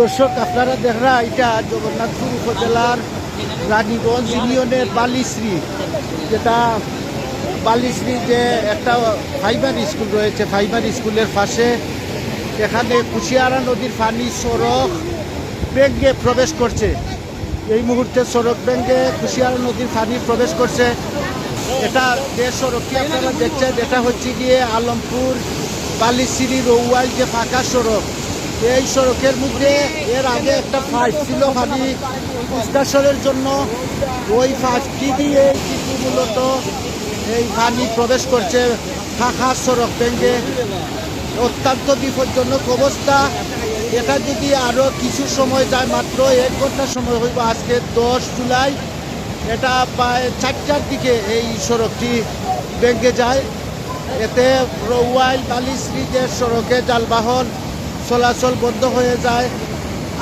দর্শক আপনারা দেখরা এটা জগন্নাথপুর উপজেলার রানীগঞ্জ ইউনিয়নের বালিশ্রী, যেটা বালিশ্রী যে একটা ফাইবার স্কুল রয়েছে, ফাইবার স্কুলের পাশে এখানে কুশিয়ারা নদীর পানি সড়ক ব্যাঙ্গে প্রবেশ করছে। এই মুহূর্তে সড়ক ব্যাঙ্গে কুশিয়ারা নদীর পানি প্রবেশ করছে। এটা যে সড়কটি আপনারা দেখছেন এটা হচ্ছে গিয়ে আলমপুর বালিশ্রী রৌয়াল যে পাকা সড়ক। এই সড়কের মধ্যে এর আগে একটা ফাইট ছিল পানি নিষ্কাশনের জন্য। ওই ফাইটটি দিয়ে কিন্তু মূলত এই পানি প্রবেশ করছে ফাঁকা সড়ক ব্যাঙ্গে। অত্যন্ত বিপজ্জনক অবস্থা। এটা যদি আরও কিছু সময় যায়, মাত্র 1 ঘন্টা সময় হইব, আজকে 10 জুলাই, এটা প্রায় 4টার দিকে এই সড়কটি ভেঙে যায়। এতে রৌয়াইল বালিশ্রী যে সড়কে যানবাহন চলাচল বন্ধ হয়ে যায়।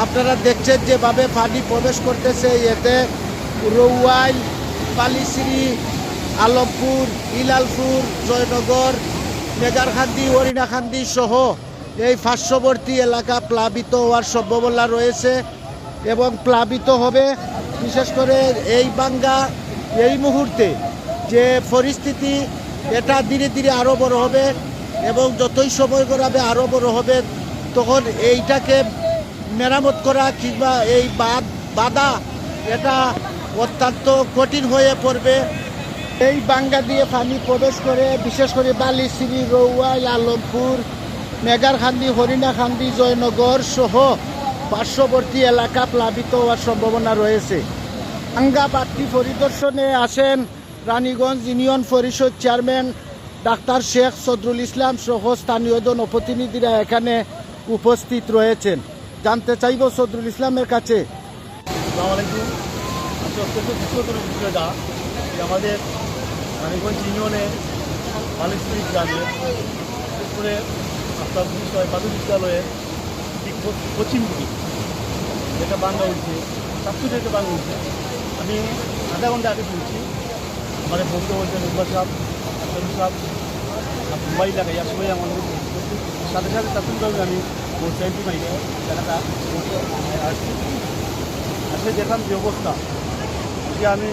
আপনারা দেখছেন যেভাবে পানি প্রবেশ করতেছে। এতে রৌয়াইল বালিশ্রী আলমপুর ইলালপুর জয়নগর মেগারখান্দি হরিণাখান্দি সহ এই পার্শ্ববর্তী এলাকা প্লাবিত হওয়ার সম্ভাবনা রয়েছে এবং প্লাবিত হবে। বিশেষ করে এই বাঙ্গা এই মুহূর্তে যে পরিস্থিতি, এটা ধীরে ধীরে আরও বড় হবে এবং যতই সময় গড়াবে আরও বড় হবে। তখন এইটাকে মেরামত করা কিংবা এই বাধা এটা অত্যন্ত কঠিন হয়ে পড়বে। এই বাঙ্গা দিয়ে পানি প্রবেশ করে বিশেষ করে বালিশ্রী রৌয়াইল আলমপুর মেগারখান্দি হরিণাখান্দি জয়নগর সহ পার্শ্ববর্তী এলাকা প্লাবিত হওয়ার সম্ভাবনা রয়েছে। বাঙ্গা বাঁধটি পরিদর্শনে আসেন রানীগঞ্জ ইউনিয়ন পরিষদ চেয়ারম্যান ডাক্তার শেখ সদরুল ইসলাম সহ স্থানীয় জনপ্রতিনিধিরা এখানে উপস্থিত রয়েছেন। জানতে চাইব সদরুল ইসলামের কাছে। আমাদের রানীগঞ্জ ইউনিয়নে বালিশ্রী গ্রামে, বিশেষ করে আপনার প্রাথমিক বিদ্যালয়ের ঠিক পশ্চিমমুখী যেটা বাঙ্গা উঠছে, সাতশো থেকে বাঙ্গা উঠছে। আমি আধা ঘন্টা আগে শুনছি আমাদের বন্ধু বলছেন উম্মা সাহেব সাহেব মোবাইল লাগাই আসলে আমাদের সাথে সাথে প্রাথমিকভাবে আমি সেন্টি মাইকে এলাকা আসলে দেখলাম যে অবস্থা, যে আমি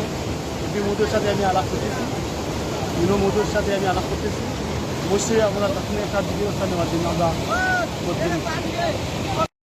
মোদীর সাথে আমি আলাপ করতেছি, মোদীর সাথে আমি আলাপ করতেছি। অবশ্যই আমরা তাৎক্ষণিক একটা বিবেচনা নেওয়ার জন্য আমরা